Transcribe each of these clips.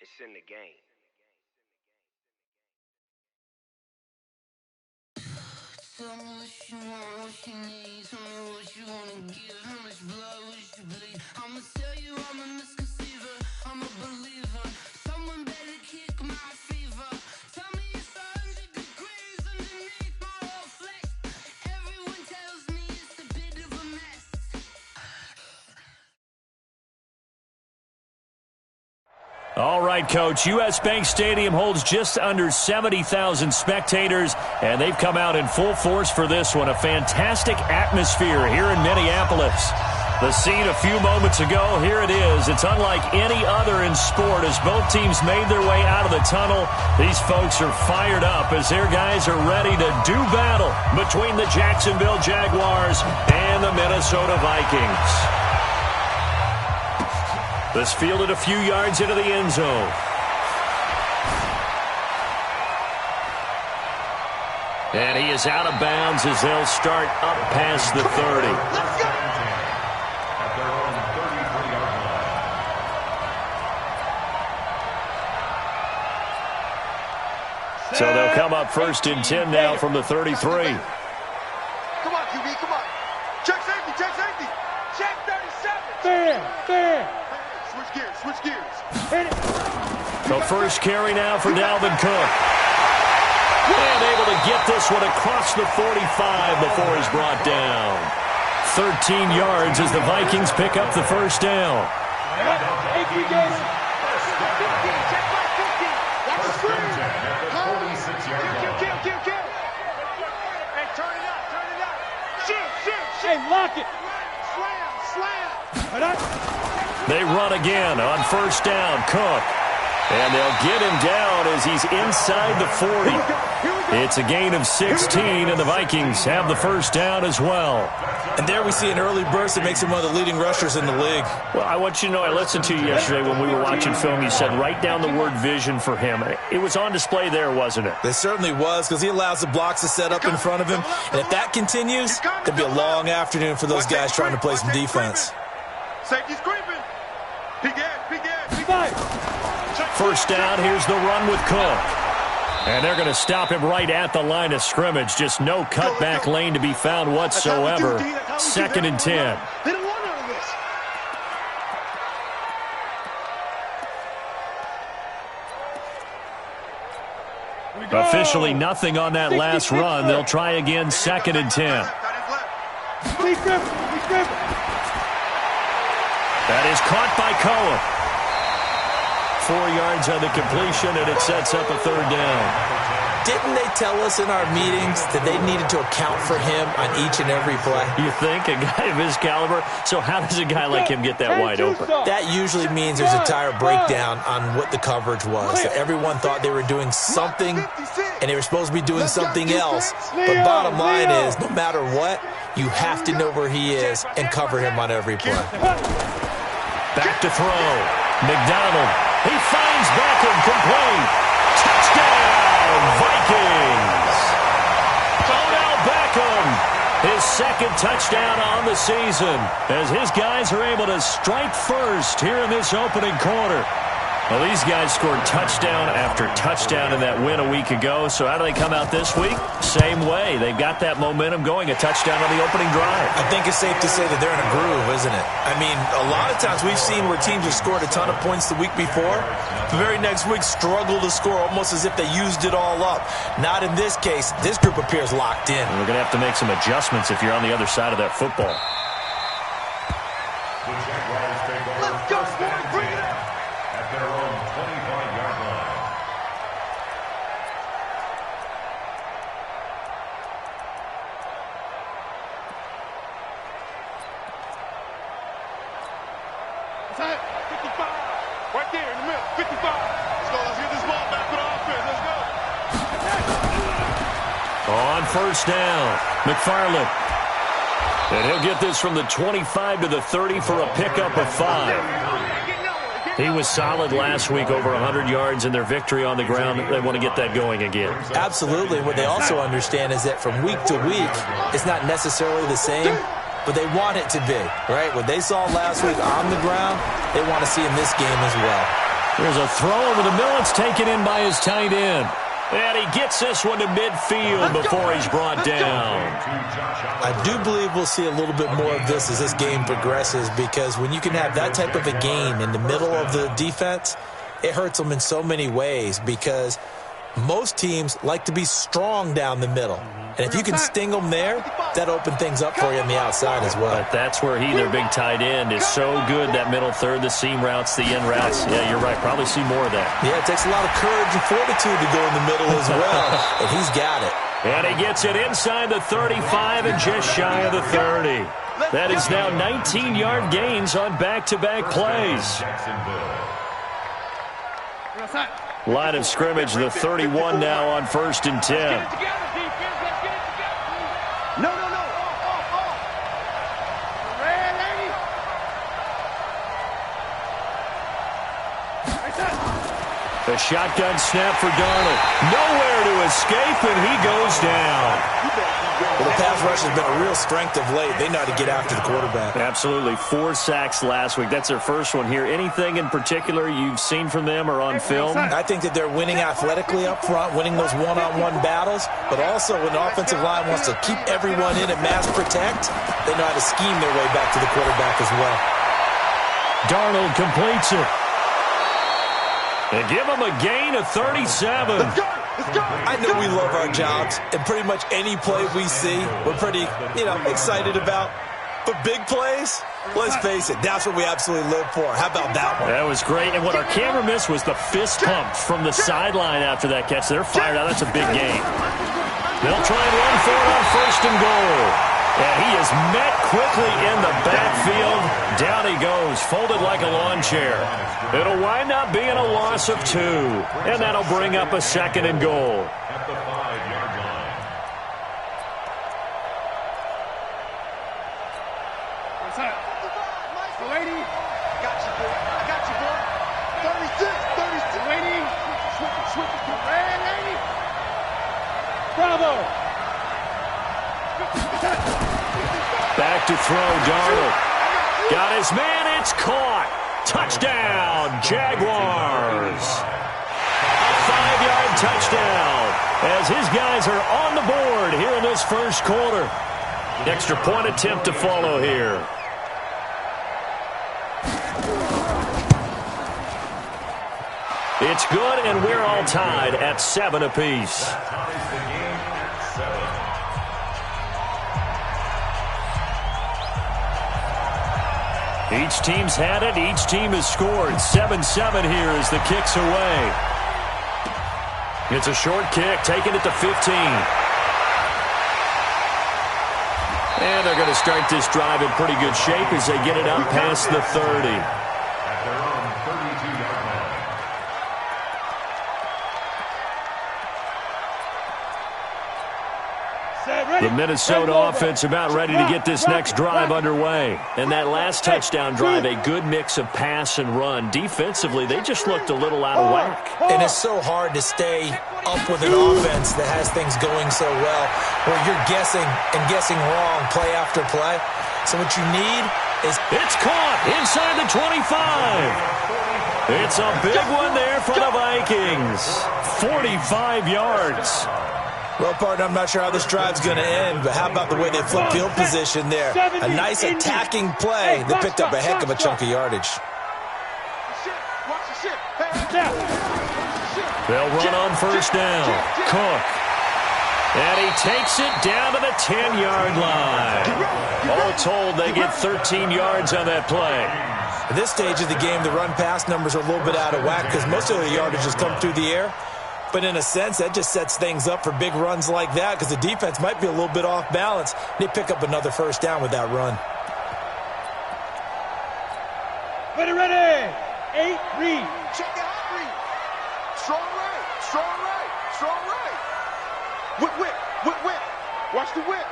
It's in the game. Tell me what you want, what you need. Tell me what you wanna give. How much blood would you bleed? I'ma tell you I'm a misconceiver. I'm a believer. Someone better kick my fever. Tell me it's 100 degrees underneath my whole flesh. Everyone tells me it's a bit of a mess. All right, Coach. U.S. Bank Stadium holds just under 70,000 spectators, and they've come out in full force for this one. A fantastic atmosphere here in Minneapolis. The scene a few moments ago, here it is. It's unlike any other in sport as both teams made their way out of the tunnel. These folks are fired up as their guys are ready to do battle between the Jacksonville Jaguars and the Minnesota Vikings. This fielded a few yards into the end zone. And he is out of bounds as they'll start up past the 30. So they'll come up first and 10 now from the 33. Come on, QB, come on. Check safety, check safety. Check 37. Fair. Switch gears. The first carry now for Dalvin Cook. And able to get this one across the 45 before he's brought down. 13 yards as the Vikings pick up the first down. Hey, lock it. Slam. They run again on first down. Cook. And they'll get him down as he's inside the 40. It's a gain of 16, and the Vikings have the first down as well. And there we see an early burst that makes him one of the leading rushers in the league. Well, I want you to know, I listened to you yesterday when we were watching film. You said write down the word vision for him. It was on display there, wasn't it? It certainly was, because he allows the blocks to set up in front of him. And if that continues, it'll be a long afternoon for those guys trying to play some defense. Safety's creeping. Peek in. First down, here's the run with Cook. And they're going to stop him right at the line of scrimmage. Just no cutback lane to be found whatsoever. Second and 10. Officially nothing on that last run. They'll try again, second and 10. That is caught by Cohen. 4 yards on the completion, and it sets up a third down. Didn't they tell us in our meetings that they needed to account for him on each and every play? You think? A guy of his caliber? So how does a guy like him get that wide open? That usually means there's a tire breakdown on what the coverage was. That everyone thought they were doing something, and they were supposed to be doing something else. But bottom line is, no matter what, you have to know where he is and cover him on every play. Back to throw. McDonald. He finds Beckham complete. Touchdown, Vikings. Odell Beckham, his second touchdown on the season, as his guys are able to strike first here in this opening quarter. Well, these guys scored touchdown after touchdown in that win a week ago. So how do they come out this week? Same way. They've got that momentum going, a touchdown on the opening drive. I think it's safe to say that they're in a groove, isn't it? I mean, a lot of times we've seen where teams have scored a ton of points the week before. The very next week struggle to score almost as if they used it all up. Not in this case. This group appears locked in. And we're going to have to make some adjustments if you're on the other side of that football. Let's go, boys. Bring it up. At their own 25-yard line. That's it. 55. Right there in the middle. 55. Let's go. Let's get this ball back with offense. Let's go. On first down, McFarland. And he'll get this from the 25 to the 30 for a pickup of 5. He was solid last week, over 100 yards in their victory on the ground. They want to get that going again. Absolutely. What they also understand is that from week to week, it's not necessarily the same, but they want it to be, right? What they saw last week on the ground, they want to see in this game as well. There's a throw over the middle. It's taken in by his tight end. And he gets this one to midfield before he's brought down. I do believe we'll see a little bit more of this as this game progresses, because when you can have that type of a gain in the middle of the defense, it hurts them in so many ways, because most teams like to be strong down the middle. And if you can sting them there, that opens things up for you on the outside as well. But that's where he, their big tight end, is so good, that middle third, the seam routes, the in routes. Yeah, you're right. Probably see more of that. Yeah, it takes a lot of courage and fortitude to go in the middle as well, and he's got it. And he gets it inside the 35 and just shy of the 30. That is now 19-yard gains on back-to-back plays. Line of scrimmage, the 31 now on 1st and 10. A shotgun snap for Darnold. Nowhere to escape, and he goes down. Well, the pass rush has been a real strength of late. They know how to get after the quarterback. Absolutely. 4 sacks last week. That's their first one here. Anything in particular you've seen from them or on film? I think that they're winning athletically up front, winning those one-on-one battles, but also when the offensive line wants to keep everyone in and mass protect, they know how to scheme their way back to the quarterback as well. Darnold completes it. And give him a gain of 37. Let's go! Let's go! I know we love our jobs, and pretty much any play we see, we're pretty, excited about. But big plays, let's face it, that's what we absolutely live for. How about that one? That was great. And what our camera missed was the fist pump from the sideline after that catch. They're fired out. That's a big gain. They'll try and run for it on 1st and goal. And he is met quickly in the backfield. Down he goes, folded like a lawn chair. It'll wind up being a loss of 2. And that'll bring up a 2nd and goal. At the 5-yard line. What's that? 280. Got you, boy. Got you, boy. 36. 280. Switch it to red, lady. Bravo. Back to throw, Darnold. Got his man, it's caught. Touchdown, Jaguars. A 5-yard touchdown as his guys are on the board here in this first quarter. Extra point attempt to follow here. It's good, and we're all tied at 7 apiece. That ties the game at 7. Each team's had it. Each team has scored. 7-7 here as the kick's away. It's a short kick, taking it to 15. And they're going to start this drive in pretty good shape as they get it up past the 30. At their own 32-yard line. The Minnesota offense about ready to get this next drive underway. And that last touchdown drive, a good mix of pass and run. Defensively, they just looked a little out of whack. And it's so hard to stay up with an offense that has things going so well, where you're guessing and guessing wrong play after play. So what you need is... It's caught inside the 25. It's a big one there for the Vikings. 45 yards. Well, partner, I'm not sure how this drive's going to end, but how about the way they flip field position there? A nice attacking play that picked up a heck of a chunk of yardage. They'll run on 1st down. Cook. And he takes it down to the 10-yard line. All told, they get 13 yards on that play. At this stage of the game, the run-pass numbers are a little bit out of whack because most of the yardage has come through the air. But in a sense, that just sets things up for big runs like that because the defense might be a little bit off balance. They pick up another 1st down with that run. Ready. 8, read. Check it out, read. Strong right. Strong right. Whip. Watch the whip.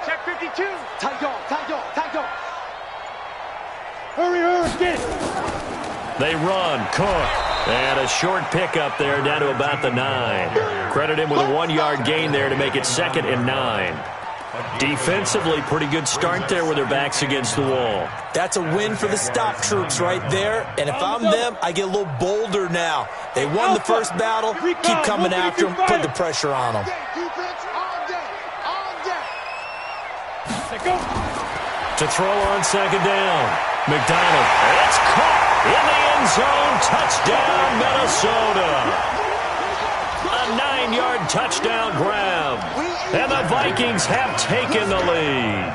Check 52. Tight dog. Hurry, get it. They run. Cook. And a short pickup there down to about the 9. Credit him with a 1-yard gain there to make it 2nd and 9. Defensively, pretty good start there with their backs against the wall. That's a win for the stop troops right there. And if I'm them, I get a little bolder now. They won the first battle. Keep coming after them. Put the pressure on them. To throw on 2nd down. McDonald. It's caught in the end zone. Touchdown, Minnesota. A 9-yard touchdown grab. And the Vikings have taken the lead.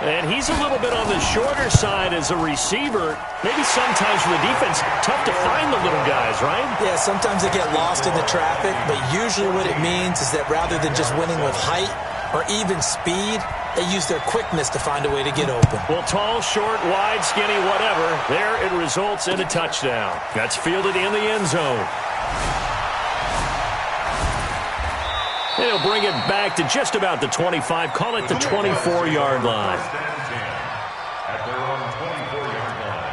And he's a little bit on the shorter side as a receiver. Maybe sometimes for the defense, tough to find the little guys, right? Yeah, sometimes they get lost in the traffic, but usually what it means is that rather than just winning with height or even speed, they use their quickness to find a way to get open. Well, tall, short, wide, skinny, whatever, there it results in a touchdown. That's fielded in the end zone. He'll bring it back to just about the 25. Call it the 24-yard line. At their own 24-yard line.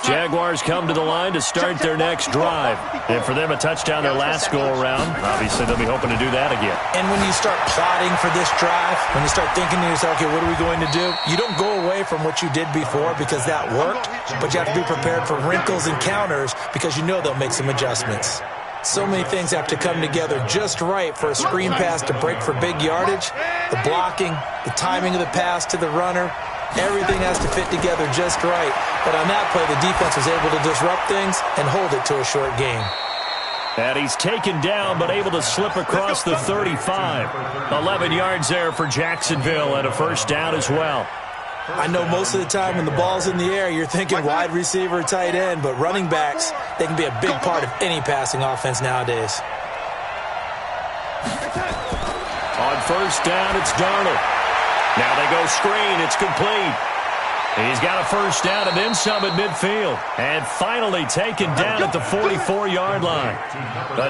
Jaguars come to the line to start their next drive. And for them, a touchdown their last go-around. Obviously, they'll be hoping to do that again. And when you start plotting for this drive, when you start thinking to yourself, okay, what are we going to do? You don't go away from what you did before because that worked, but you have to be prepared for wrinkles and counters because you know they'll make some adjustments. So many things have to come together just right for a screen pass to break for big yardage. The blocking, the timing of the pass to the runner, everything has to fit together just right. But on that play, the defense was able to disrupt things and hold it to a short gain. And he's taken down but able to slip across the 35. 11 yards there for Jacksonville and a first down as well. I know most of the time when the ball's in the air, you're thinking wide receiver, tight end, but running backs, they can be a big part of any passing offense nowadays. On first down, it's Darnold. Now they go screen. It's complete. He's got a first down and then some at midfield. And finally taken down at the 44-yard line.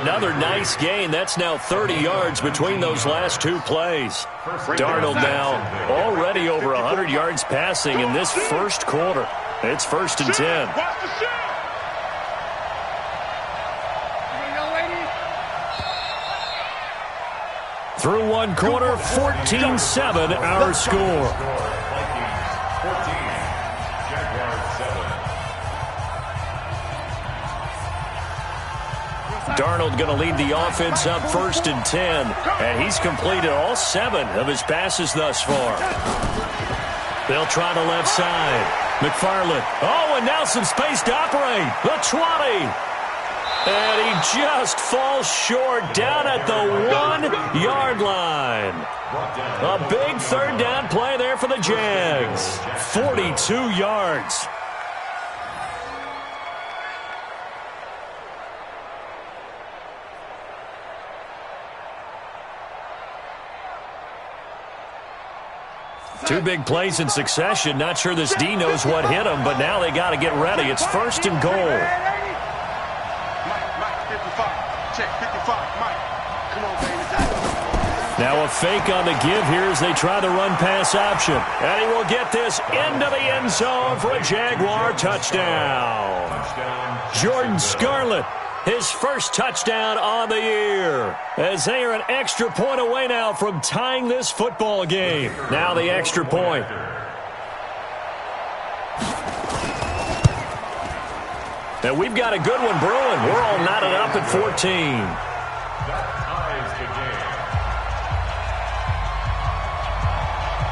Another nice gain. That's now 30 yards between those last two plays. Darnold now already over 100 yards passing in this first quarter. It's 1st and 10. Through one quarter, 14-7 our score. Darnold going to lead the offense up 1st and 10. And he's completed all 7 of his passes thus far. They'll try the left side. McFarland. Oh, and now some space to operate. The 20. And he just falls short down at the 1-yard line. A big third down play there for the Jags. 42 yards. Two big plays in succession. Not sure this D knows what hit him, but now they got to get ready. It's 1st and goal. Now a fake on the give here as they try the run-pass option. And he will get this into the end zone for a Jaguar touchdown. Jordan Scarlett, his first touchdown on the year. As they are an extra point away now from tying this football game. Now the extra point. And we've got a good one brewing. We're all knotted up at 14.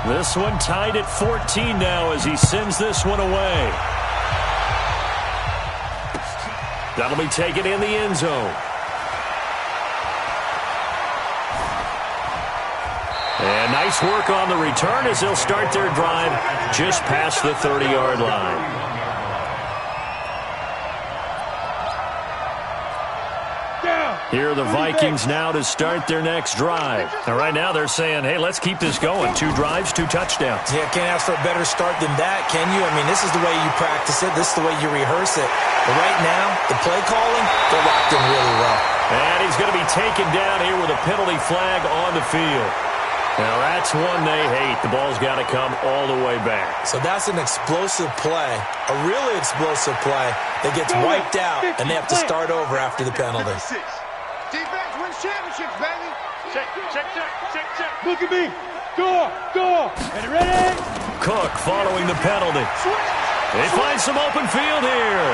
This one tied at 14 now as he sends this one away. That'll be taken in the end zone. And nice work on the return as they'll start their drive just past the 30-yard line. Here are the Vikings now to start their next drive. And right now they're saying, hey, let's keep this going. 2 drives, 2 touchdowns. Yeah, can't ask for a better start than that, can you? I mean, this is the way you practice it. This is the way you rehearse it. But right now, the play calling, they're locked in really well. And he's going to be taken down here with a penalty flag on the field. Now that's one they hate. The ball's got to come all the way back. So that's an explosive play, a really explosive play that gets wiped out, and they have to start over after the penalty. Defense wins championships, baby. Check. Look at me. Go. Ready? Cook following the penalty. They find some open field here.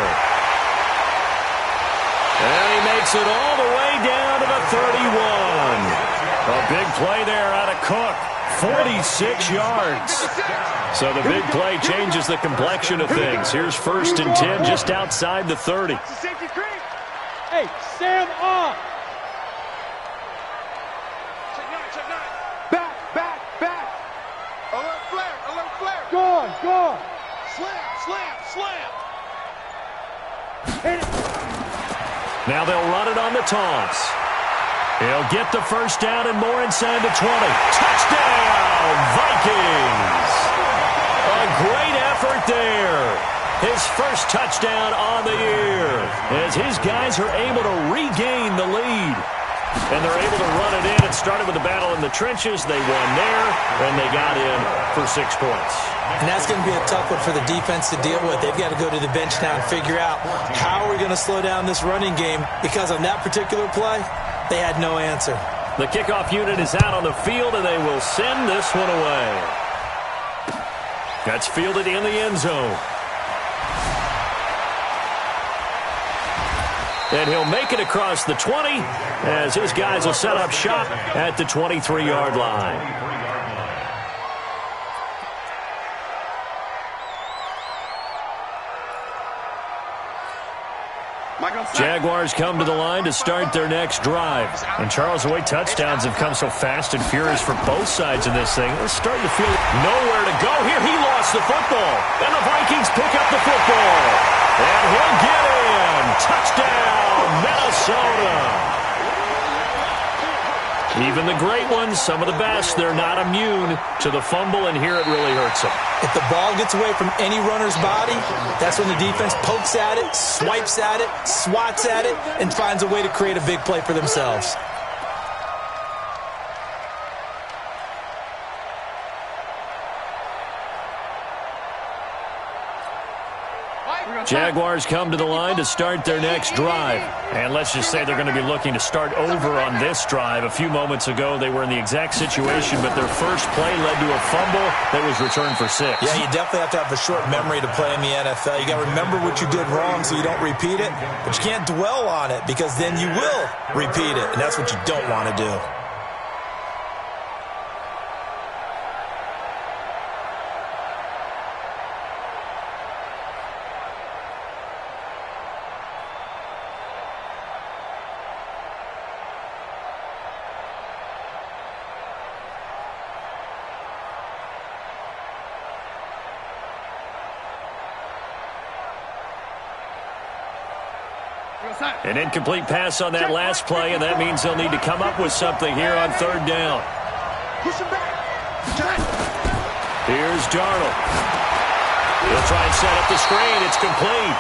And he makes it all the way down to the 31. A big play there out of Cook. 46 yards. So the big play changes the complexion of things. Here's 1st and 10 just outside the 30. Hey, Sam off. Back. Alert flare. Go. Slam. Hit it. Now they'll run it on the toss. He'll get the first down and more inside the 20. Touchdown, Vikings! A great effort there. His first touchdown on the year as his guys are able to regain the lead. And they're able to run it in. It started with a battle in the trenches. They won there, and they got in for 6 points. And that's going to be a tough one for the defense to deal with. They've got to go to the bench now and figure out how are we going to slow down this running game, because on that particular play, they had no answer. The kickoff unit is out on the field, and they will send this one away. That's fielded in the end zone. And he'll make it across the 20 as his guys will set up shop at the 23-yard line. Jaguars come to the line to start their next drive. And Charles, the way touchdowns have come so fast and furious for both sides in this thing, it's starting to feel nowhere to go here. He lost the football, and the Vikings pick up the football. And he'll get in. Touchdown, Minnesota. Even the great ones, some of the best, they're not immune to the fumble, and here it really hurts them. If the ball gets away from any runner's body, that's when the defense pokes at it, swipes at it, swats at it, and finds a way to create a big play for themselves. Jaguars come to the line to start their next drive. And let's just say they're going to be looking to start over on this drive. A few moments ago, they were in the exact situation, but their first play led to a fumble that was returned for 6. Yeah, you definitely have to have a short memory to play in the NFL. You got to remember what you did wrong so you don't repeat it, but you can't dwell on it because then you will repeat it, and that's what you don't want to do. An incomplete pass on that last play, and that means they'll need to come up with something here on 3rd down. Here's Darnold. He'll try and set up the screen. It's complete.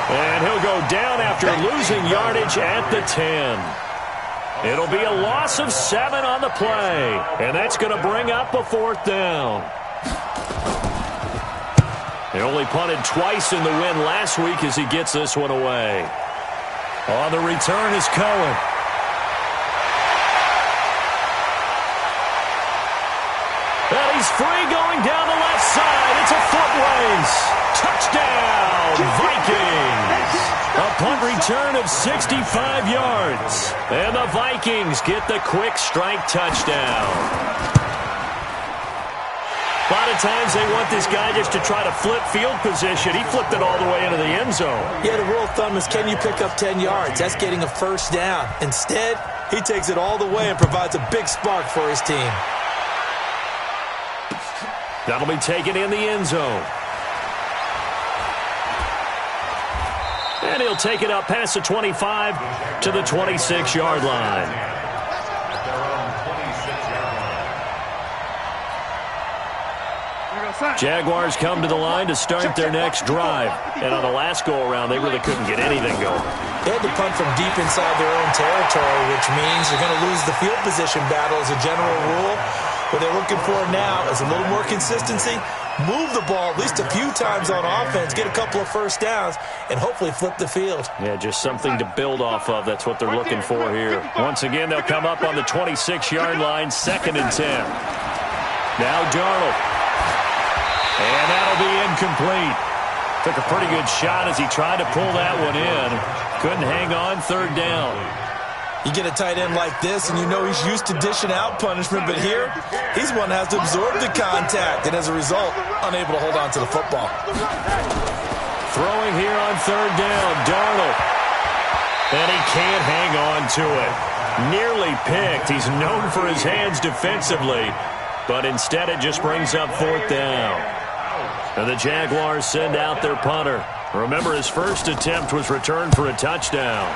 And he'll go down after losing yardage at the 10. It'll be a loss of 7 on the play, and that's going to bring up a 4th down. They only punted twice in the win last week as he gets this one away. On the return is Cohen. And he's free going down the left side. It's a foot race. Touchdown, Vikings. A punt return of 65 yards. And the Vikings get the quick strike touchdown. A lot of times they want this guy just to try to flip field position. He flipped it all the way into the end zone. Yeah, the rule of thumb is, can you pick up 10 yards? That's getting a first down. Instead, he takes it all the way and provides a big spark for his team. That'll be taken in the end zone. And he'll take it up past the 25 to the 26-yard line. Jaguars come to the line to start their next drive. And on the last go-around, they really couldn't get anything going. They had to punt from deep inside their own territory, which means you're going to lose the field position battle as a general rule. What they're looking for now is a little more consistency, move the ball at least a few times on offense, get a couple of first downs, and hopefully flip the field. Yeah, just something to build off of. That's what they're looking for here. Once again, they'll come up on the 26-yard line, 2nd and 10. Now Darnold. And that'll be incomplete. Took a pretty good shot as he tried to pull that one in. Couldn't hang on, 3rd down. You get a tight end like this, and you know he's used to dishing out punishment, but here, he's one that has to absorb the contact, and as a result, unable to hold on to the football. Throwing here on 3rd down, Darnold. And he can't hang on to it. Nearly picked. He's known for his hands defensively, but instead it just brings up 4th down. And the Jaguars send out their punter. Remember, his first attempt was returned for a touchdown.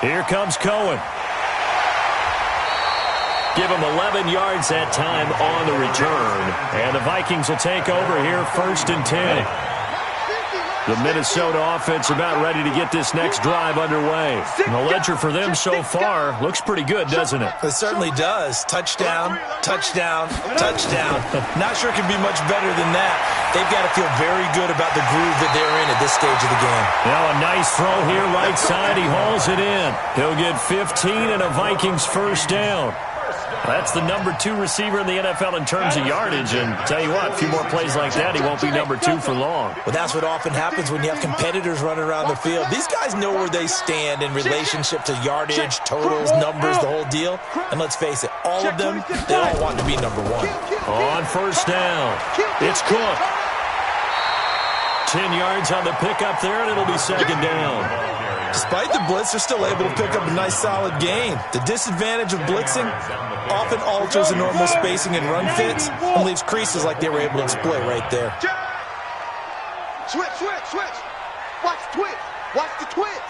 Here comes Cohen. Give him 11 yards that time on the return. And the Vikings will take over here, 1st and 10. The Minnesota offense about ready to get this next drive underway. And the ledger for them so far looks pretty good, doesn't it? It certainly does. Touchdown, touchdown, touchdown. Not sure it can be much better than that. They've got to feel very good about the groove that they're in at this stage of the game. Now a nice throw here, right side. He hauls it in. He'll get 15 and a Vikings first down. That's the number 2 receiver in the NFL in terms of yardage. And tell you what, a few more plays like that, he won't be number 2 for long. Well, that's what often happens when you have competitors running around the field. These guys know where they stand in relationship to yardage, totals, numbers, the whole deal. And let's face it, all of them, they all want to be number 1. On first down, it's Cook. 10 yards on the pickup there, and it'll be 2nd down. Despite the blitz, they're still able to pick up a nice, solid gain. The disadvantage of blitzing often alters the normal spacing and run fits and leaves creases like they were able to exploit right there. Switch, switch, switch. Watch the twist. Watch the twist.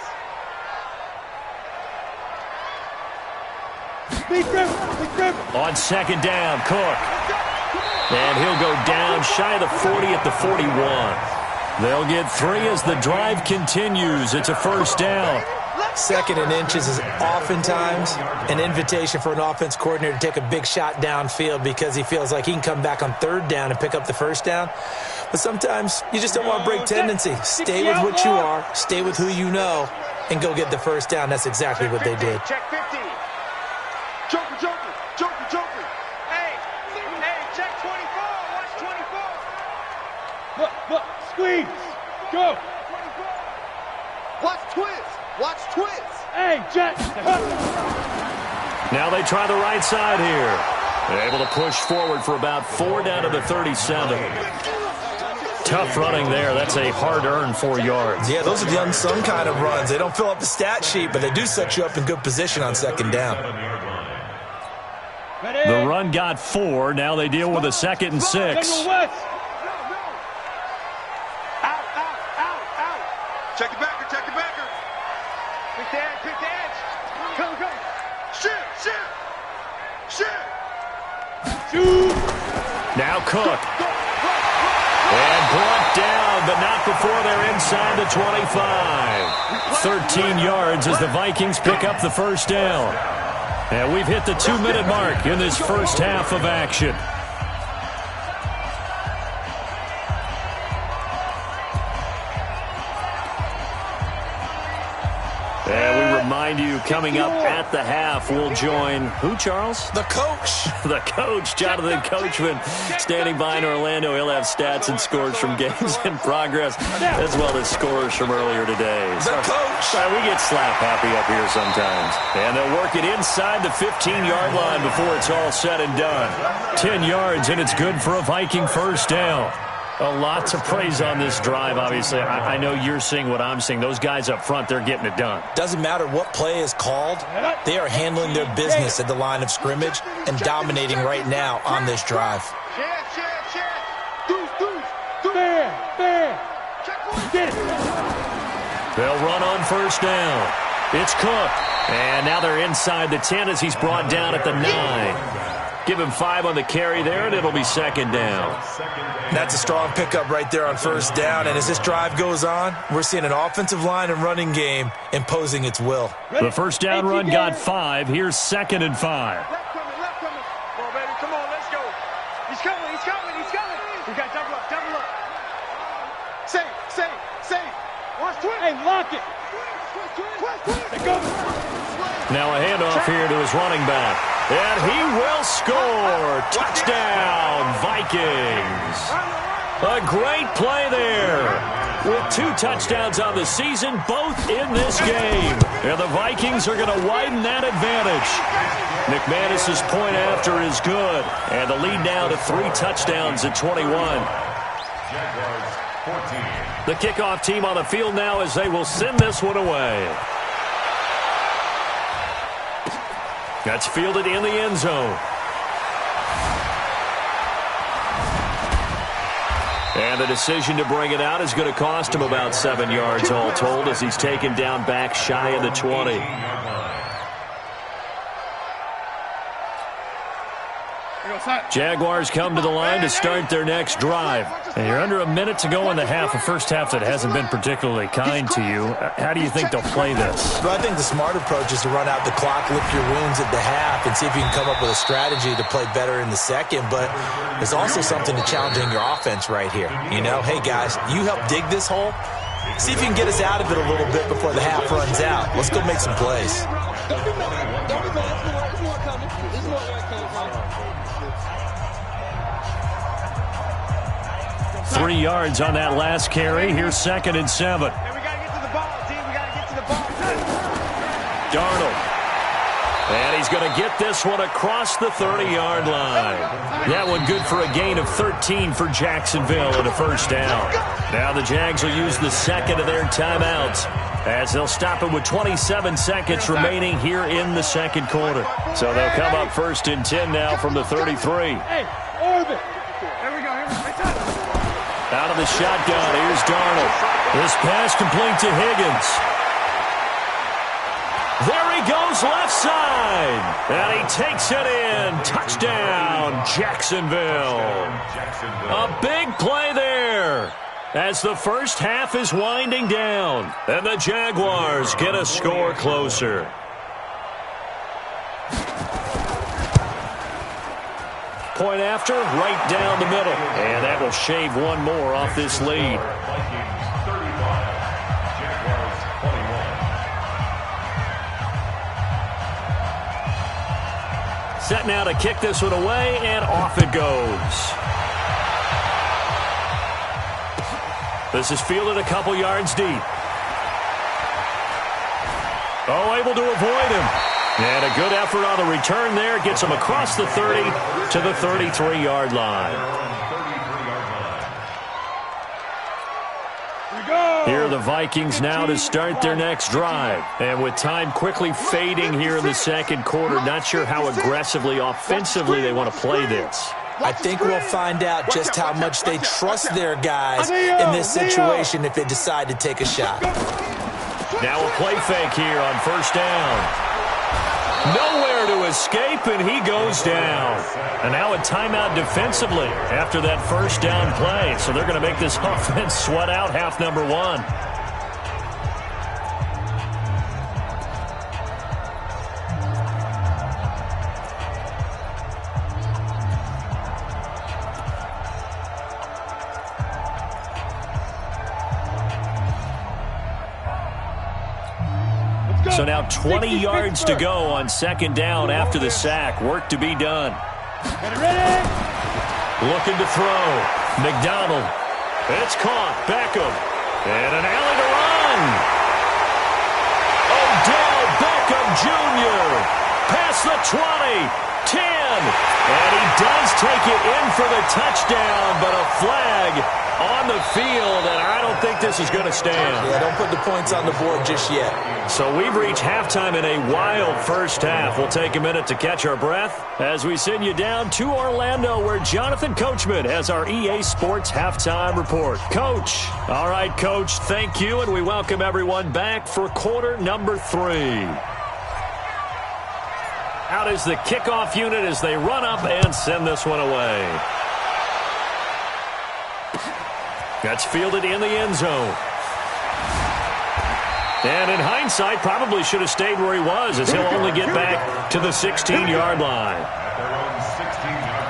On 2nd down, Cook. And he'll go down shy of the 40 at the 41. They'll get 3 as the drive continues. It's a first down. 2nd and inches is oftentimes an invitation for an offense coordinator to take a big shot downfield because he feels like he can come back on 3rd down and pick up the first down. But sometimes you just don't want to break tendency. Stay with what you are, stay with who you know, and go get the first down. That's exactly what they did. Check 50. Joker, joker, joker, joker. Hey, check 24. Watch 24. Look, squeeze. Go. Watch twist. Watch twist. Hey, Jet. Now they try the right side here. They're able to push forward for about 4 down to the 37. Tough running there. That's a hard-earned 4 yards. Yeah, those are the unsung kind of runs. They don't fill up the stat sheet, but they do set you up in good position on 2nd down. The run got 4. Now they deal with a 2nd and 6. Check the backer, check the backer. Pick the edge. Come. Shoot. Now Cook. And brought down, but not before they're inside the 25. 13 yards as the Vikings pick up the first down. And we've hit the 2-minute mark in this first half of action. And we remind you, coming up at the half, we'll join who, Charles? The coach. The coach, Jonathan Coachman, standing by in Orlando. He'll have stats and scores from games in progress, as well as scores from earlier today. The coach. We get slap happy up here sometimes. And they'll work it inside the 15-yard line before it's all said and done. 10 yards, and it's good for a Viking first down. A lot to praise on this drive, obviously. I know you're seeing what I'm seeing. Those guys up front, they're getting it done. Doesn't matter what play is called. They are handling their business at the line of scrimmage and dominating right now on this drive. They'll run on first down. It's Cook. And now they're inside the 10 as he's brought down at the 9. Give him 5 on the carry there, and it'll be second down. That's a strong pickup right there on first down. And as this drive goes on, we're seeing an offensive line and running game imposing its will. The first down run got 5. Here's second and 5. Left coming, left coming. Come on, baby, come on, let's go. He's coming, he's coming, he's coming. We got double up, double up. Save. Watch twin. Hey, lock it. Twist. Go. Now a handoff here to his running back. And he will score. Touchdown, Vikings. A great play there. With 2 touchdowns on the season, both in this game. And the Vikings are going to widen that advantage. McManus's point after is good. And the lead now to 3 touchdowns at 21. Jaguars 14. The kickoff team on the field now as they will send this one away. That's fielded in the end zone. And the decision to bring it out is going to cost him about 7 yards all told as he's taken down back shy of the 20. Jaguars come to the line to start their next drive. And you're under a minute to go in the half, a first half that hasn't been particularly kind to you. How do you think they'll play this? Well, I think the smart approach is to run out the clock, lick your wounds at the half, and see if you can come up with a strategy to play better in the second. But there's also something to challenging your offense right here. You know, hey, guys, you help dig this hole. See if you can get us out of it a little bit before the half runs out. Let's go make some plays. Don't be mad. There's more coming. There's more where it came from. 3 yards on that last carry. Here's second and 7. Hey, we got to get to the ball, D. We got to get to the ball. Darnold. And he's going to get this one across the 30-yard line. That one good for a gain of 13 for Jacksonville and a first down. Now the Jags will use the second of their timeouts as they'll stop it with 27 seconds remaining here in the second quarter. So they'll come up first and 10 now from the 33. Hey, orbit. Here we go. Out of the shotgun, here's Darnold. This pass complete to Higgins. There he goes left side. And he takes it in. Touchdown, Jacksonville. A big play there as the first half is winding down. And the Jaguars get a score closer. Point after, right down the middle. And that will shave one more off this lead. Vikings 35. Jaguars 21. Set now to kick this one away, and off it goes. This is fielded a couple yards deep. Oh, able to avoid him. And a good effort on the return there. Gets him across the 30 to the 33-yard line. Here are the Vikings now to start their next drive. And with time quickly fading here in the second quarter, not sure how aggressively, offensively they want to play this. I think we'll find out just how much they trust their guys in this situation if they decide to take a shot. Now a play fake here on first down. Nowhere to escape, and he goes down. And now a timeout defensively after that first down play. So they're going to make this offense sweat out half number 1. So now 20 yards to go on second down after the sack. Work to be done. Looking to throw. McDonald. It's caught. Beckham. And an alley to run. Odell Beckham Jr. Past the 20. 10. And he does take it in for the touchdown, but a flag on the field, and I don't think this is going to stand. Yeah, don't put the points on the board just yet. So we've reached halftime in a wild first half. We'll take a minute to catch our breath as we send you down to Orlando, where Jonathan Coachman has our EA Sports Halftime Report. Coach. All right, Coach, thank you, and we welcome everyone back for quarter number 3. Out is the kickoff unit as they run up and send this one away. That's fielded in the end zone. And in hindsight, probably should have stayed where he was, as he'll only get back to the 16-yard line. At their own 16-yard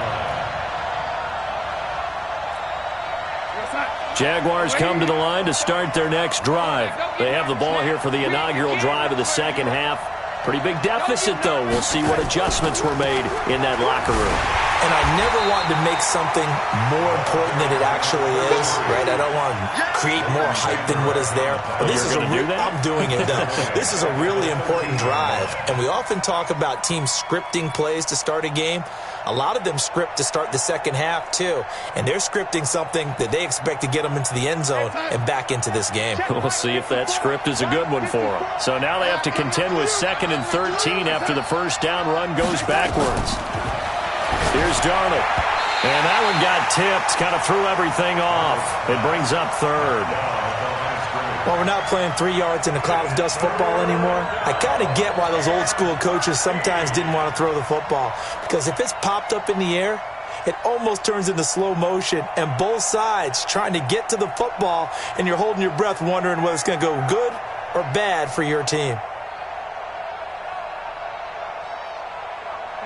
line. Jaguars come to the line to start their next drive. They have the ball here for the inaugural drive of the second half. Pretty big deficit, though. We'll see what adjustments were made in that locker room. And I never wanted to make something more important than it actually is, right? I don't want to create more hype than what is there. But this is I'm doing it, though. This is a really important drive. And we often talk about teams scripting plays to start a game. A lot of them script to start the second half, too. And they're scripting something that they expect to get them into the end zone and back into this game. We'll see if that script is a good one for them. So now they have to contend with 2nd and 13 after the first down run goes backwards. Here's Darnold. And that one got tipped, kind of threw everything off. It brings up 3rd. Well, we're not playing 3 yards in a cloud of dust football anymore. I kind of get why those old school coaches sometimes didn't want to throw the football. Because if it's popped up in the air, it almost turns into slow motion. And both sides trying to get to the football, and you're holding your breath wondering whether it's going to go good or bad for your team.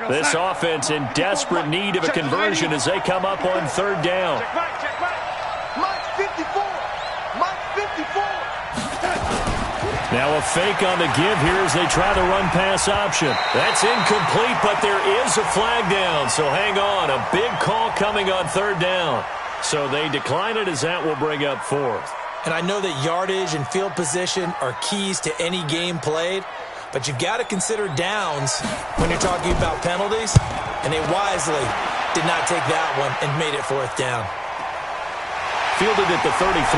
This offense in desperate need of a conversion as they come up on 3rd down. Mike 54. Mike 54. Now a fake on the give here as they try the run-pass option. That's incomplete, but there is a flag down, so hang on. A big call coming on 3rd down. So they decline it as that will bring up 4th. And I know that yardage and field position are keys to any game played, but you've got to consider downs when you're talking about penalties, and they wisely did not take that one and made it 4th down. Fielded at the 33.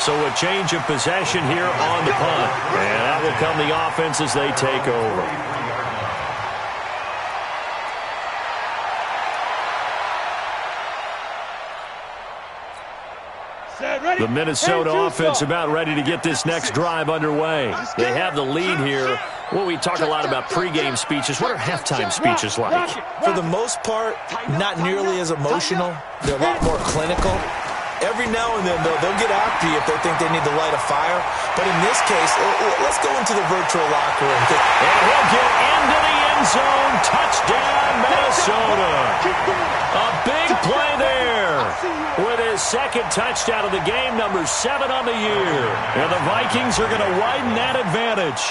So a change of possession here on the punt. And that will come the offense as they take over. The Minnesota offense about ready to get this next drive underway. They have the lead here. Well, we talk a lot about pregame speeches. What are halftime speeches like? For the most part, not nearly as emotional. They're a lot more clinical. Every now and then, they'll get after you if they think they need to light a fire. But in this case, let's go into the virtual locker room. And he'll get into the end zone. Touchdown, Minnesota. A big play there. With his 2nd touchdown of the game, number 7 on the year. And the Vikings are going to widen that advantage.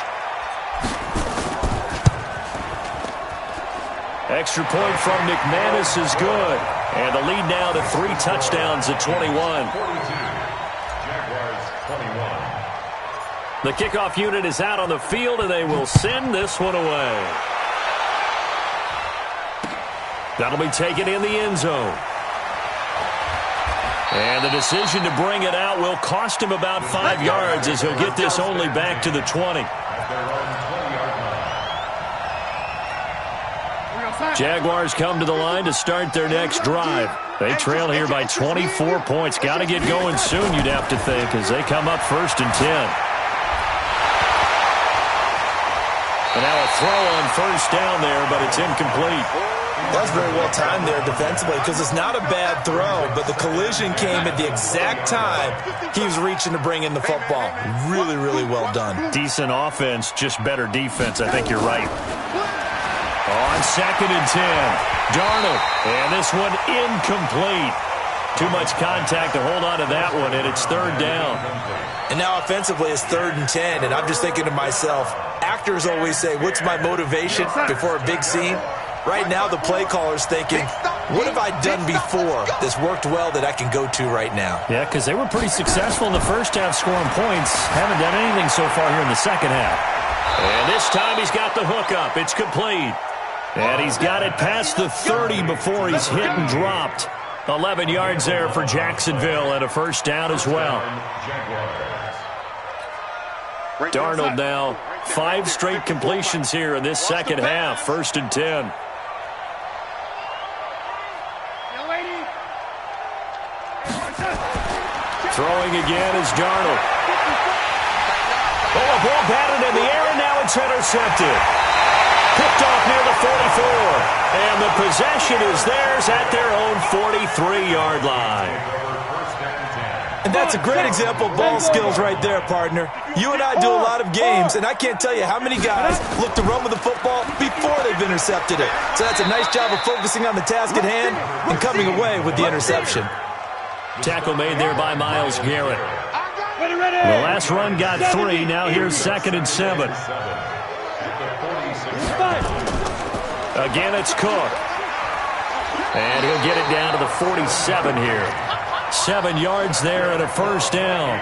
Extra point from McManus is good. And the lead now to 3 touchdowns at 21. Jaguars 21. The kickoff unit is out on the field, and they will send this one away. That'll be taken in the end zone. And the decision to bring it out will cost him about 5 yards as he'll get this only back to the 20. Jaguars come to the line to start their next drive. They trail here by 24 points. Got to get going soon, you'd have to think, as they come up 1st and 10. And now a throw on 1st down there, but it's incomplete. That was very well timed there defensively because it's not a bad throw, but the collision came at the exact time he was reaching to bring in the football. Really, really well done. Decent offense, just better defense. I think you're right. On 2nd and 10, Darnold, and this one incomplete. Too much contact to hold on to that one, and it's 3rd down. And now offensively it's 3rd and 10, and I'm just thinking to myself, actors always say, what's my motivation before a big scene? Right now the play caller's thinking, what have I done before that's worked well that I can go to right now? Yeah, because they were pretty successful in the first half scoring points. Haven't done anything so far here in the second half. And this time he's got the hook up. It's complete. And he's got it past the 30 before he's hit and dropped. 11 yards there for Jacksonville and a 1st down as well. Darnold now 5 straight completions here in this second half. 1st and 10. Throwing again is Darnold. Oh, a ball batted in the air, and now it's intercepted. Picked off near the 44. And the possession is theirs at their own 43-yard line. And that's a great example of ball skills right there, partner. You and I do a lot of games, and I can't tell you how many guys look to run with the football before they've intercepted it. So that's a nice job of focusing on the task at hand and coming away with the interception. Tackle made there by Myles Garrett. The last run got 3. Now here's 2nd and 7. Again, it's Cook. And he'll get it down to the 47 here. 7 yards there and a first down.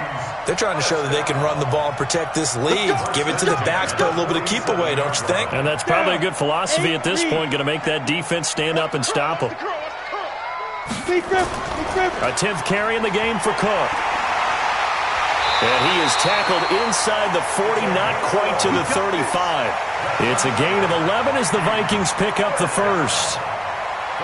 They're trying to show that they can run the ball and protect this lead. Give it to the backs, put a little bit of keep away, don't you think? And that's probably a good philosophy at this point, going to make that defense stand up and stop them. A 10th carry in the game for Cook. And he is tackled inside the 40, not quite to the 35. It's a gain of 11 as the Vikings pick up the first.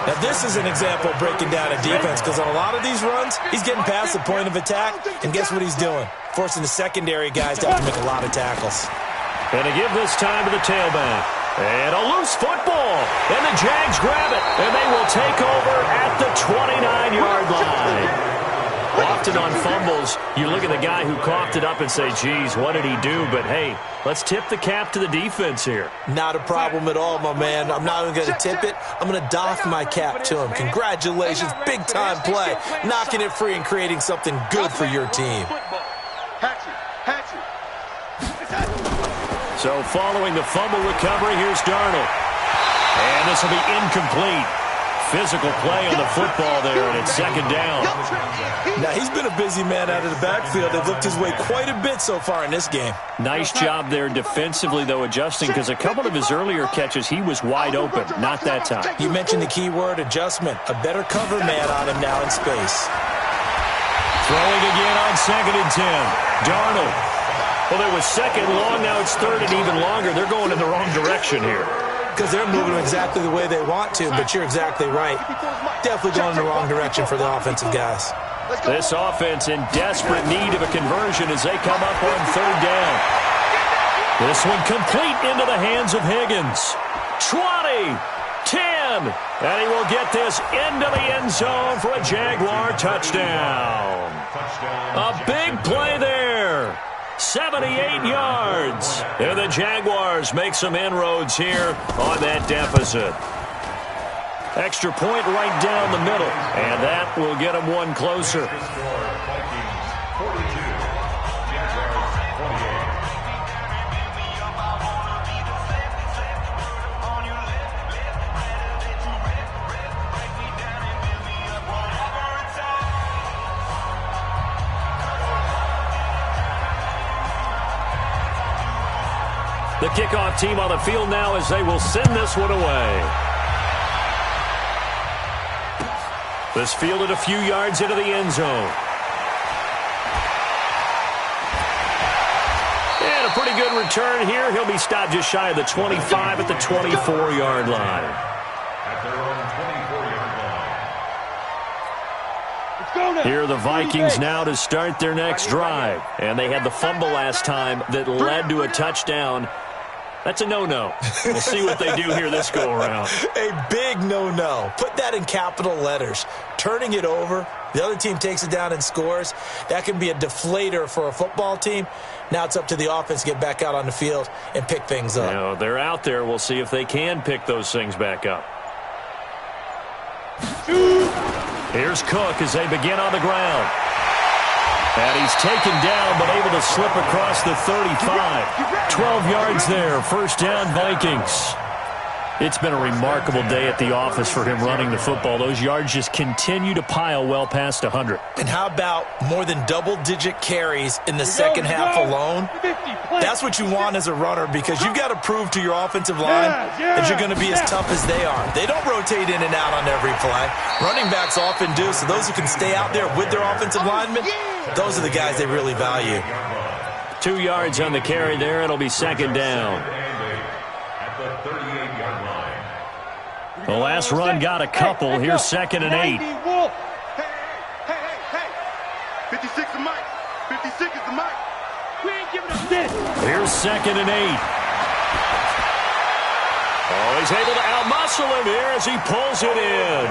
Now, this is an example of breaking down a defense because on a lot of these runs, he's getting past the point of attack, and guess what he's doing? Forcing the secondary guys to have to make a lot of tackles. And to give this time to the tailback. And a loose football. And the Jags grab it, and they will take over at the 29-yard line. Often on fumbles, you look at the guy who coughed it up and say, geez, what did he do? But, hey, let's tip the cap to the defense here. Not a problem at all, my man. I'm not even going to tip it. I'm going to doff my cap to him. Congratulations, big-time play. Knocking it free and creating something good for your team. So following the fumble recovery, here's Darnold. And this will be incomplete. Physical play on the football there, and it's 2nd down. Now, he's been a busy man out of the backfield. They've looked his way quite a bit so far in this game. Nice job there defensively, though, adjusting, because a couple of his earlier catches, he was wide open. Not that time. You mentioned the key word, adjustment. A better cover man on him now in space. Throwing again on 2nd and 10. Darnold. Well, it was 2nd long, now it's 3rd and even longer. They're going in the wrong direction here. Because they're moving exactly the way they want to, but you're exactly right. Definitely going in the wrong direction for the offensive guys. This offense in desperate need of a conversion as they come up on 3rd down. This one complete into the hands of Higgins. 20, 10, and he will get this into the end zone for a Jaguar touchdown. A big play there. 78 yards. And the Jaguars make some inroads here on that deficit. Extra point right down the middle. And that will get them one closer. The kickoff team on the field now as they will send this one away. This fielded a few yards into the end zone. And a pretty good return here. He'll be stopped just shy of the 25 at the 24-yard line. At their own 24-yard line. Here are the Vikings now to start their next drive. And they had the fumble last time that led to a touchdown. That's a no-no. We'll see what they do here this go-around. A big no-no. Put that in capital letters. Turning it over, the other team takes it down and scores. That can be a deflator for a football team. Now it's up to the offense to get back out on the field and pick things up. You know, they're out there. We'll see if they can pick those things back up. Here's Cook as they begin on the ground. And he's taken down, but able to slip across the 35. 12 yards there, first down Vikings. It's been a remarkable day at the office for him running the football. Those yards just continue to pile well past 100. And how about more than double-digit carries in the second half alone? That's what you want as a runner because you've got to prove to your offensive line that you're going to be as tough as they are. They don't rotate in and out on every play. Running backs often do, so those who can stay out there with their offensive linemen, those are the guys they really value. 2 yards on the carry there. It'll be second down. The last run got a couple. Here's 2nd and 8. Hey. 56 is Mike. 56 is the Mike. We ain't giving up this. Here's 2nd and 8. Oh, he's able to outmuscle him here as he pulls it in.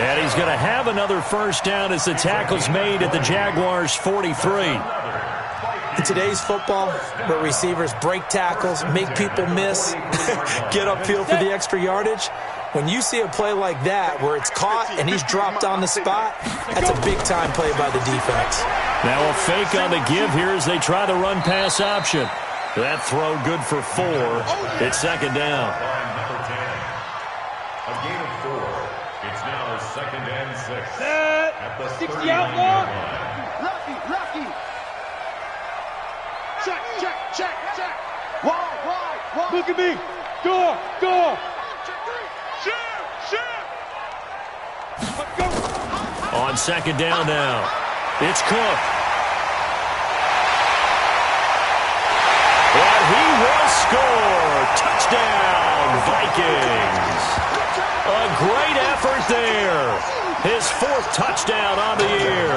And he's going to have another first down as the tackle's made at the Jaguars' 43. In today's football, where receivers break tackles, make people miss, get upfield for the extra yardage, when you see a play like that where it's caught and he's dropped on the spot, that's a big-time play by the defense. Now a fake on the give here as they try the run-pass option. That throw good for 4. It's second down. A gain of 4. It's now second and 6. At the 60 outlaw. Lucky. Check. Wide. Look at me. Go. Shoot. Let's go. On second down now, it's Cook. And he will score. Touchdown, Vikings. A great effort there. His 4th touchdown on the year.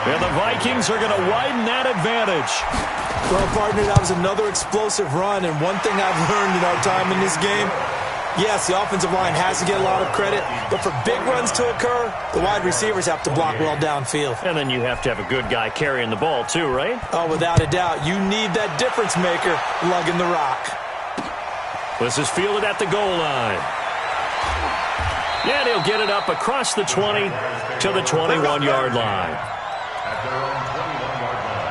And the Vikings are going to widen that advantage. Well, partner, that was another explosive run, and one thing I've learned in our time in this game, yes, the offensive line has to get a lot of credit, but for big runs to occur, the wide receivers have to block well downfield. And then you have to have a good guy carrying the ball too, right? Oh, without a doubt. You need that difference maker lugging the rock. This is fielded at the goal line. And he'll get it up across the 20 to the 21-yard line. At their own 21-yard line.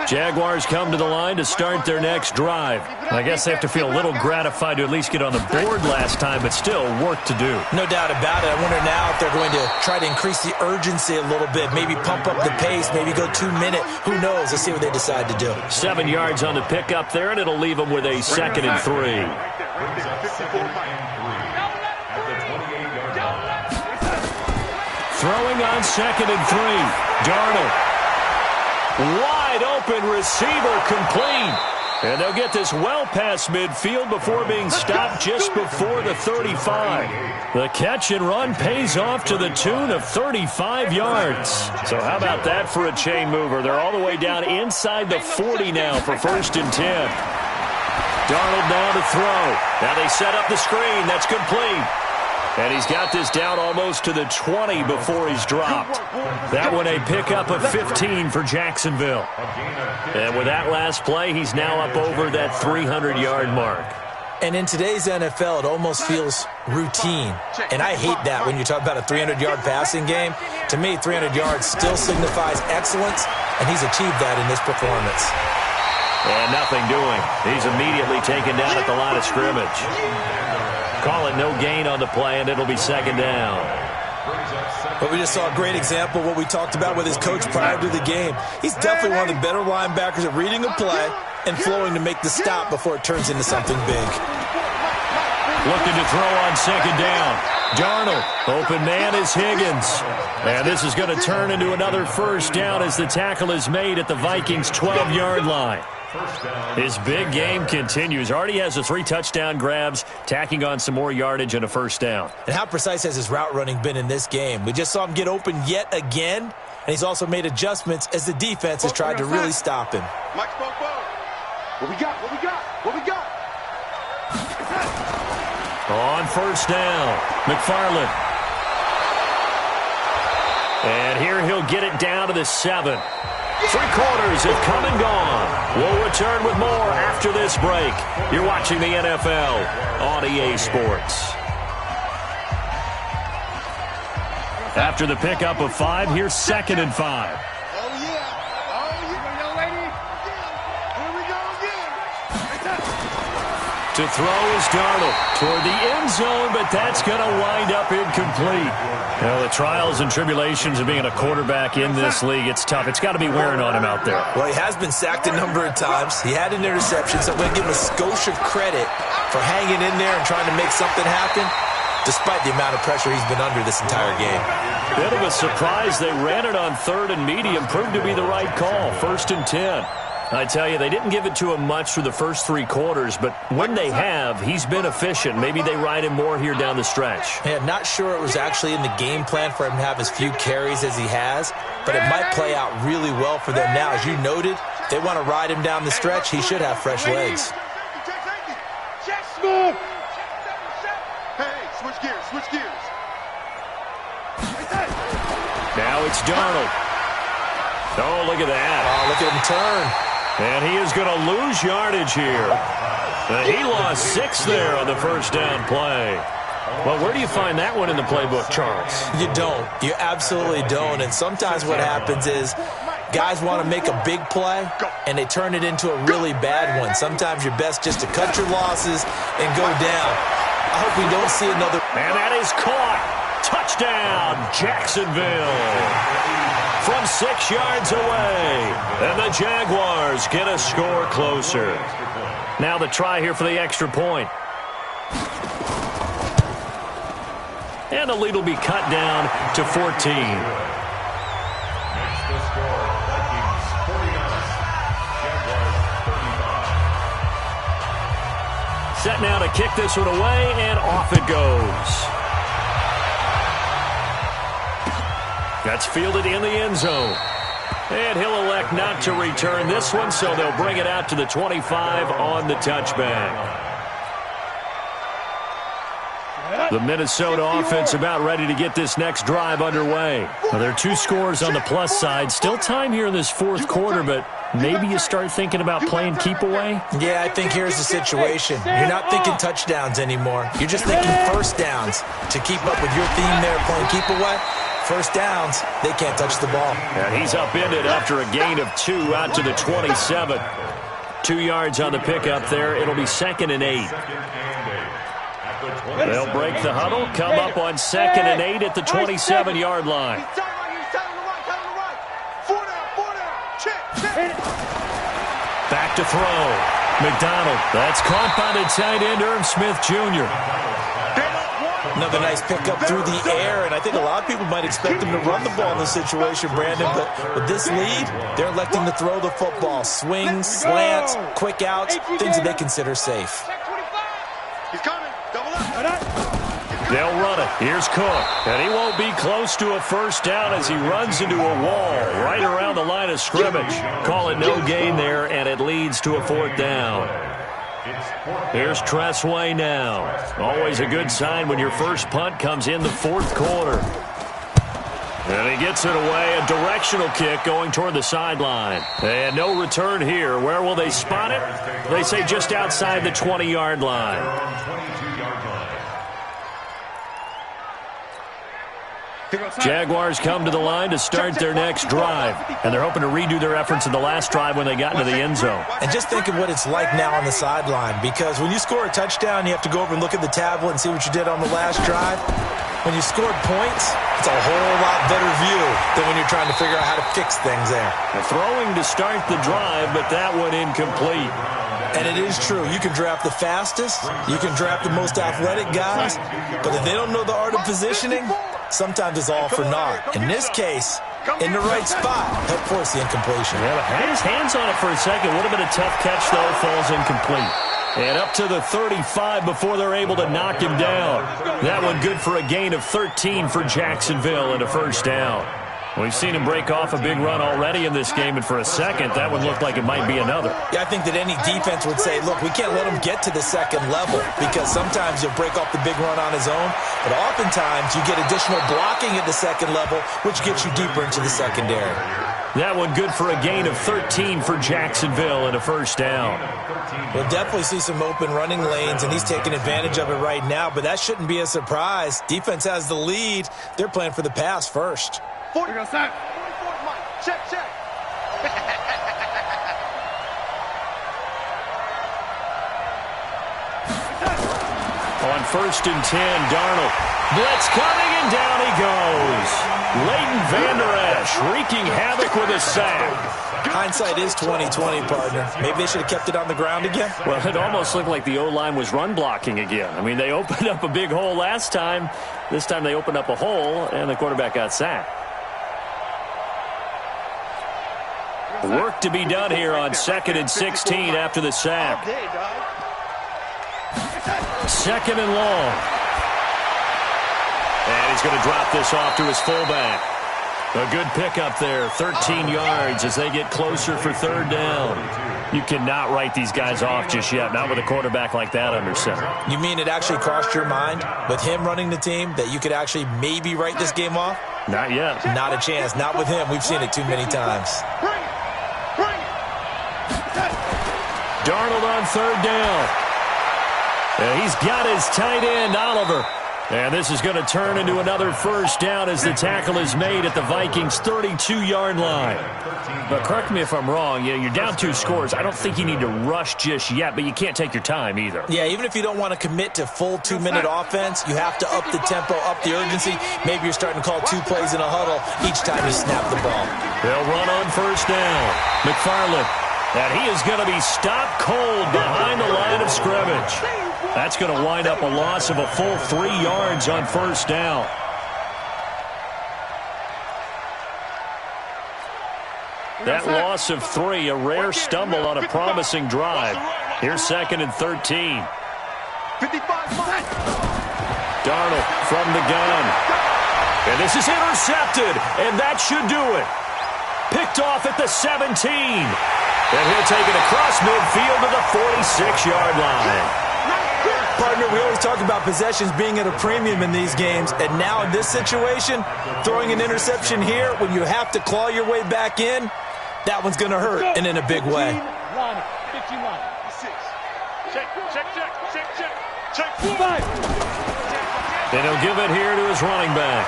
Jaguars come to the line to start their next drive. I guess they have to feel a little gratified to at least get on the board last time, but still work to do. No doubt about it. I wonder now if they're going to try to increase the urgency a little bit, maybe pump up the pace, maybe go 2-minute. Who knows? Let's see what they decide to do. 7 yards on the pickup there, and it'll leave them with a 2nd and 3. Brings up 2nd and 3 at the 28-yard line. Throwing on 2nd and 3. Darnold. Wide open receiver complete. And they'll get this well past midfield before being stopped just before the 35. The catch and run pays off to the tune of 35 yards. So how about that for a chain mover? They're all the way down inside the 40 now for 1st and 10. Darnold now to throw. Now they set up the screen. That's complete. And he's got this down almost to the 20 before he's dropped. That one a pickup of 15 for Jacksonville. And with that last play, he's now up over that 300-yard mark. And in today's NFL, it almost feels routine. And I hate that when you talk about a 300-yard passing game. To me, 300 yards still signifies excellence, and he's achieved that in this performance. And nothing doing. He's immediately taken down at the line of scrimmage. Call it no gain on the play, and it'll be 2nd down. But we just saw a great example of what we talked about with his coach prior to the game. He's definitely one of the better linebackers at reading a play and flowing to make the stop before it turns into something big. Looking to throw on 2nd down. Darnold, open man is Higgins. And this is going to turn into another first down as the tackle is made at the Vikings' 12-yard line. His big game continues. Already has the 3 touchdown grabs, tacking on some more yardage and a first down. And how precise has his route running been in this game? We just saw him get open yet again, and he's also made adjustments as the defense has tried to really stop him. What we got? On first down, McFarland. And here he'll get it down to the 7. 3 quarters have come and gone. We'll return with more after this break. You're watching the NFL on EA Sports. After the pickup of 5, here's 2nd and 5. To throw is Darnold toward the end zone, but that's going to wind up incomplete. Well, the trials and tribulations of being a quarterback in this league, it's tough. It's got to be wearing on him out there. Well, he has been sacked a number of times. He had an interception, so I'm going to give him a skosh of credit for hanging in there and trying to make something happen, despite the amount of pressure he's been under this entire game. Bit of a surprise. They ran it on 3rd and medium. Proved to be the right call. 1st and 10. I tell you, they didn't give it to him much for the first 3 quarters, but when they have, he's been efficient. Maybe they ride him more here down the stretch. Yeah, not sure it was actually in the game plan for him to have as few carries as he has, but it might play out really well for them now. As you noted, they want to ride him down the stretch, he should have fresh legs. Move. Hey, switch gears, switch gears. Now it's Darnold. Oh, look at that. Oh, look at him turn. And he is going to lose yardage here. He lost 6 there on the first down play. Well, where do you find that one in the playbook, Charles? You don't. You absolutely don't. And sometimes what happens is guys want to make a big play, and they turn it into a really bad one. Sometimes you're best just to cut your losses and go down. I hope we don't see another. And that is caught. Touchdown, Jacksonville. From 6 yards away. And the Jaguars get a score closer. Now the try here for the extra point. And the lead will be cut down to 14. Makes the score Vikings 49, Jaguars 35. Set now to kick this one away, and off it goes. That's fielded in the end zone. And he'll elect not to return this one, so they'll bring it out to the 25 on the touchback. The Minnesota offense about ready to get this next drive underway. Well, there are 2 scores on the plus side. Still time here in this fourth quarter, but maybe you start thinking about playing keep away? Yeah, I think here's the situation. You're not thinking touchdowns anymore. You're just thinking first downs. To keep up with your theme there, playing keep away, first downs, they can't touch the ball. And he's upended after a gain of 2 out to the 27. 2 yards on the pickup there. It'll be 2nd and 8. They'll break the huddle, come up on 2nd and 8 at the 27-yard line. Back to throw. McDonald. That's caught by the tight end, Irv Smith Jr. Another nice pickup through the air, and I think a lot of people might expect him to run the ball in this situation, Brandon, but with this lead, they're electing to throw the football. Swings, slants, quick outs, things that they consider safe. He's coming. Double up. They'll run it. Here's Cook. And he won't be close to a first down as he runs into a wall right around the line of scrimmage. Call it no gain there, and it leads to a 4th down. Here's Tressway now. Always a good sign when your first punt comes in the 4th quarter. And he gets it away. A directional kick going toward the sideline. And no return here. Where will they spot it? They say just outside the 20-yard line. Jaguars come to the line to start their next drive. And they're hoping to redo their efforts in the last drive when they got into the end zone. And just think of what it's like now on the sideline, because when you score a touchdown, you have to go over and look at the tablet and see what you did on the last drive. When you scored points, it's a whole lot better view than when you're trying to figure out how to fix things there. Throwing to start the drive, but that one incomplete. And it is true. You can draft the fastest. You can draft the most athletic guys. But if they don't know the art of positioning, sometimes it's all for naught. In this case, in the right spot, help force the incompletion. Yeah, but had his hands on it for a second. Would have been a tough catch, though. Falls incomplete. And up to the 35 before they're able to knock him down. That one good for a gain of 13 for Jacksonville and a first down. We've seen him break off a big run already in this game, and for a second, that one looked like it might be another. Yeah, I think that any defense would say, look, we can't let him get to the second level, because sometimes he'll break off the big run on his own, but oftentimes you get additional blocking at the second level, which gets you deeper into the secondary. That one good for a gain of 13 for Jacksonville and a first down. We'll definitely see some open running lanes, and he's taking advantage of it right now, but that shouldn't be a surprise. Defense has the lead. They're playing for the pass first. 40. Check, check. On 1st and 10, Darnold. Blitz coming, and down he goes. Leighton Vander Esch wreaking havoc with a sack. Hindsight is 20/20, partner. Maybe they should have kept it on the ground again. Well, it almost looked like the O-line was run blocking again. I mean, they opened up a big hole last time. This time they opened up a hole, and the quarterback got sacked. Work to be done here on 2nd and 16 after the sack. 2nd and long. And he's going to drop this off to his fullback. A good pickup there, 13 yards as they get closer for third down. You cannot write these guys off just yet, not with a quarterback like that under center. You mean it actually crossed your mind with him running the team that you could actually maybe write this game off? Not yet. Not a chance. Not with him. We've seen it too many times. Darnold on third down. And he's got his tight end, Oliver. And this is going to turn into another first down as the tackle is made at the Vikings' 32-yard line. But correct me if I'm wrong, you're down 2 scores. I don't think you need to rush just yet, but you can't take your time either. Yeah, even if you don't want to commit to full 2-minute offense, you have to up the tempo, up the urgency. Maybe you're starting to call 2 plays in a huddle each time you snap the ball. They'll run on first down. McFarland. And he is going to be stopped cold behind the line of scrimmage. That's going to wind up a loss of a full 3 yards on first down. That loss of 3, a rare stumble on a promising drive. Here's 2nd and 13. Darnold from the gun. And this is intercepted, and that should do it. Picked off at the 17. And he'll take it across midfield to the 46-yard line. Partner, we always talk about possessions being at a premium in these games, and now in this situation, throwing an interception here when you have to claw your way back in, that one's going to hurt, and in a big way. 15 line. Check. 5. And he'll give it here to his running back.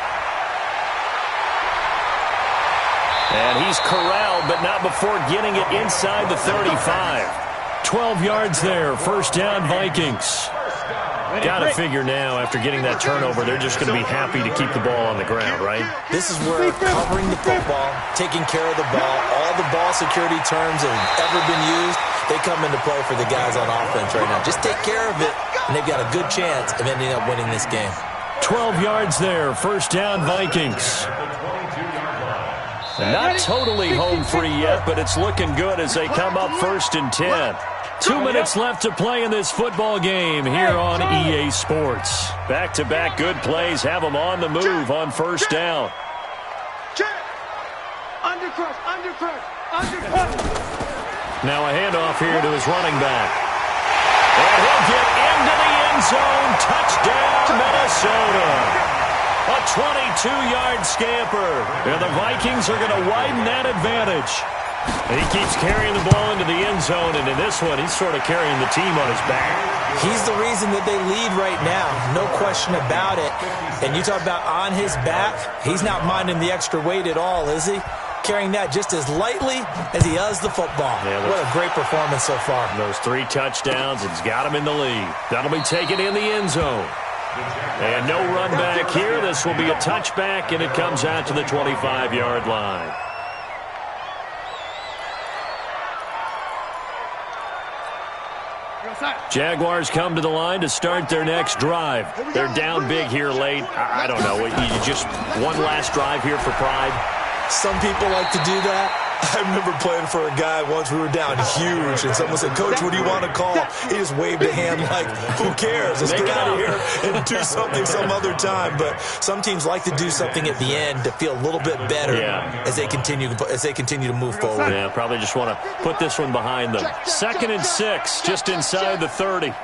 And he's corralled, but not before getting it inside the 35. 12 yards there, first down Vikings. Got to figure now, after getting that turnover, they're just going to be happy to keep the ball on the ground, right? This is where covering the football, taking care of the ball, all the ball security terms that have ever been used, they come into play for the guys on offense right now. Just take care of it, and they've got a good chance of ending up winning this game. 12 yards there, first down Vikings. Not totally home free yet, but it's looking good as they come up 1st and 10. 2 minutes left to play in this football game here on EA Sports. Back-to-back good plays have them on the move on first down. Undercut. Now a handoff here to his running back. And he'll get into the end zone. Touchdown, Minnesota. A 22-yard scamper. And the Vikings are going to widen that advantage. He keeps carrying the ball into the end zone, and in this one, he's sort of carrying the team on his back. He's the reason that they lead right now, no question about it. And you talk about on his back, he's not minding the extra weight at all, is he? Carrying that just as lightly as he does the football. Yeah, what a great performance so far. Those 3 touchdowns, it's got him in the lead. That'll be taken in the end zone. And no run back here. This will be a touchback, and it comes out to the 25-yard line. Jaguars come to the line to start their next drive. They're down big here late. I don't know. You just one last drive here for pride? Some people like to do that. I remember playing for a guy once. We were down huge, and someone said, "Coach, what do you want to call?" He just waved a hand like, "Who cares? Let's get out of here and do something some other time." But some teams like to do something at the end to feel a little bit better as they continue to move forward. Yeah, probably just want to put this one behind them. 2nd and 6, just inside the 30.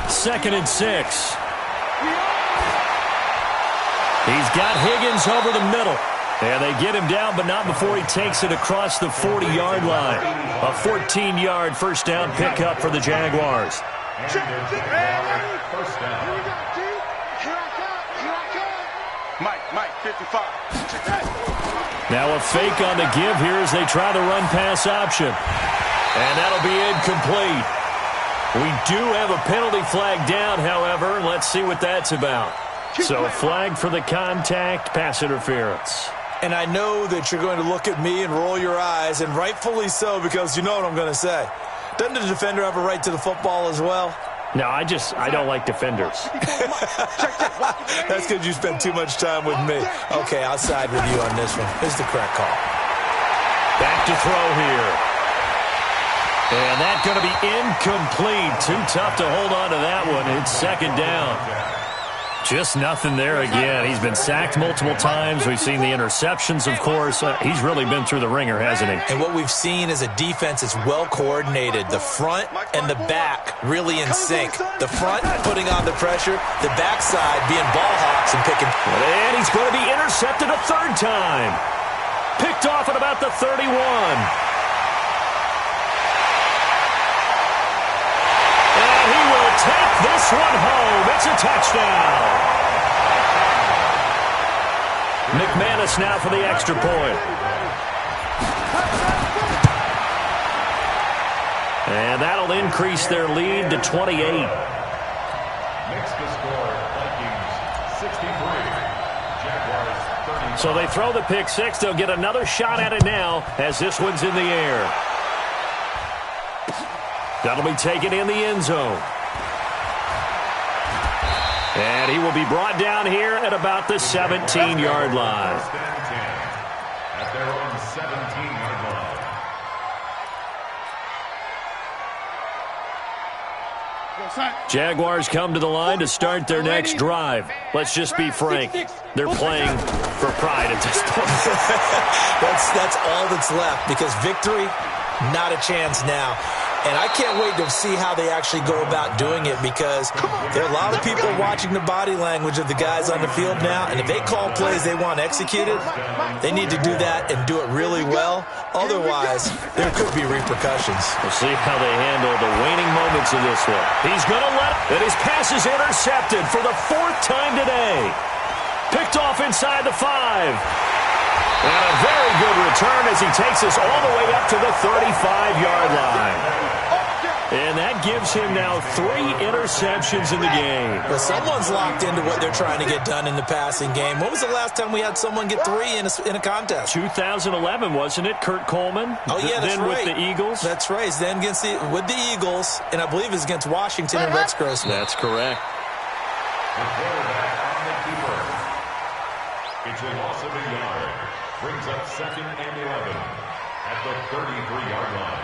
2nd and 6. He's got Higgins over the middle. And they get him down, but not before he takes it across the 40-yard line. A 14-yard first down pickup for the Jaguars. Mike, 55. Now a fake on the give here as they try the run-pass option. And that'll be incomplete. We do have a penalty flag down, however. Let's see what that's about. So a flag for the contact, pass interference. And I know that you're going to look at me and roll your eyes, and rightfully so, because you know what I'm going to say. Doesn't the defender have a right to the football as well? No, I don't like defenders. That's because you spend too much time with me. Okay, I'll side with you on this one. Here's the correct call. Back to throw here. And that's going to be incomplete. Too tough to hold on to that one. It's 2nd down. Just nothing there again. He's been sacked multiple times. We've seen the interceptions, of course. He's really been through the ringer, hasn't he? And what we've seen is a defense that's well coordinated. The front and the back really in sync. The front putting on the pressure, the backside being ball hawks and picking. And he's going to be intercepted a third time. Picked off at about the 31. Take this one home. It's a touchdown. McManus now for the extra point. And that'll increase their lead to 28. Makes the score Vikings 63. Jaguars 30. So they throw the pick six. They'll get another shot at it now as this one's in the air. That'll be taken in the end zone. And he will be brought down here at about the 17-yard line. First and 10 at their own 17-yard line. Jaguars come to the line to start their next drive. Let's just be frank. They're playing for pride at this point. That's all that's left because victory, not a chance now. And I can't wait to see how they actually go about doing it because there are a lot of people watching the body language of the guys on the field now. And if they call plays they want executed, they need to do that and do it really well. Otherwise, there could be repercussions. We'll see how they handle the waning moments of this one. He's going to let it. And his pass is intercepted for the fourth time today. Picked off inside the 5. And a very good return as he takes us all the way up to the 35-yard line. And that gives him now 3 interceptions in the game. But someone's locked into what they're trying to get done in the passing game. When was the last time we had someone get 3 in a contest? 2011, wasn't it? Kurt Coleman? Oh, yeah, that's then right. with the Eagles? That's right. Then with the Eagles, and I believe it's against Washington and Rex Grossman. That's correct. The quarterback on the keeper. It's a loss of a yard. Brings up 2nd and 11 at the 33-yard line.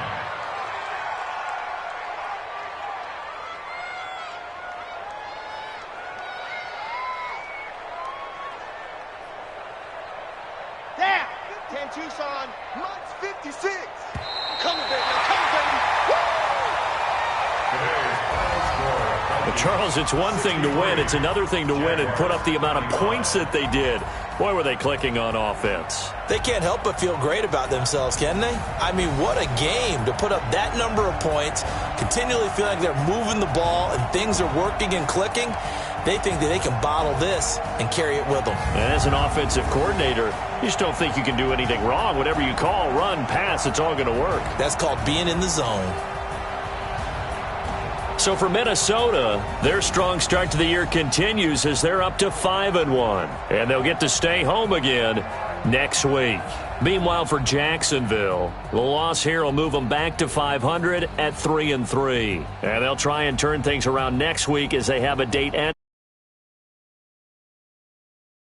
Down. 10 Tucson. Months 56. I'm coming, baby. I'm coming, baby. Woo! Today's final score. But Charles, it's one thing to win. It's another thing to win and put up the amount of points that they did. Boy, were they clicking on offense. They can't help but feel great about themselves, can they? I mean, what a game to put up that number of points, continually feel like they're moving the ball and things are working and clicking. They think that they can bottle this and carry it with them. And as an offensive coordinator, you just don't think you can do anything wrong. Whatever you call, run, pass, it's all going to work. That's called being in the zone. So for Minnesota, their strong start to the year continues as they're up to 5-1. And they'll get to stay home again next week. Meanwhile, for Jacksonville, the loss here will move them back to 500 at 3-3. And they'll try and turn things around next week as they have a date at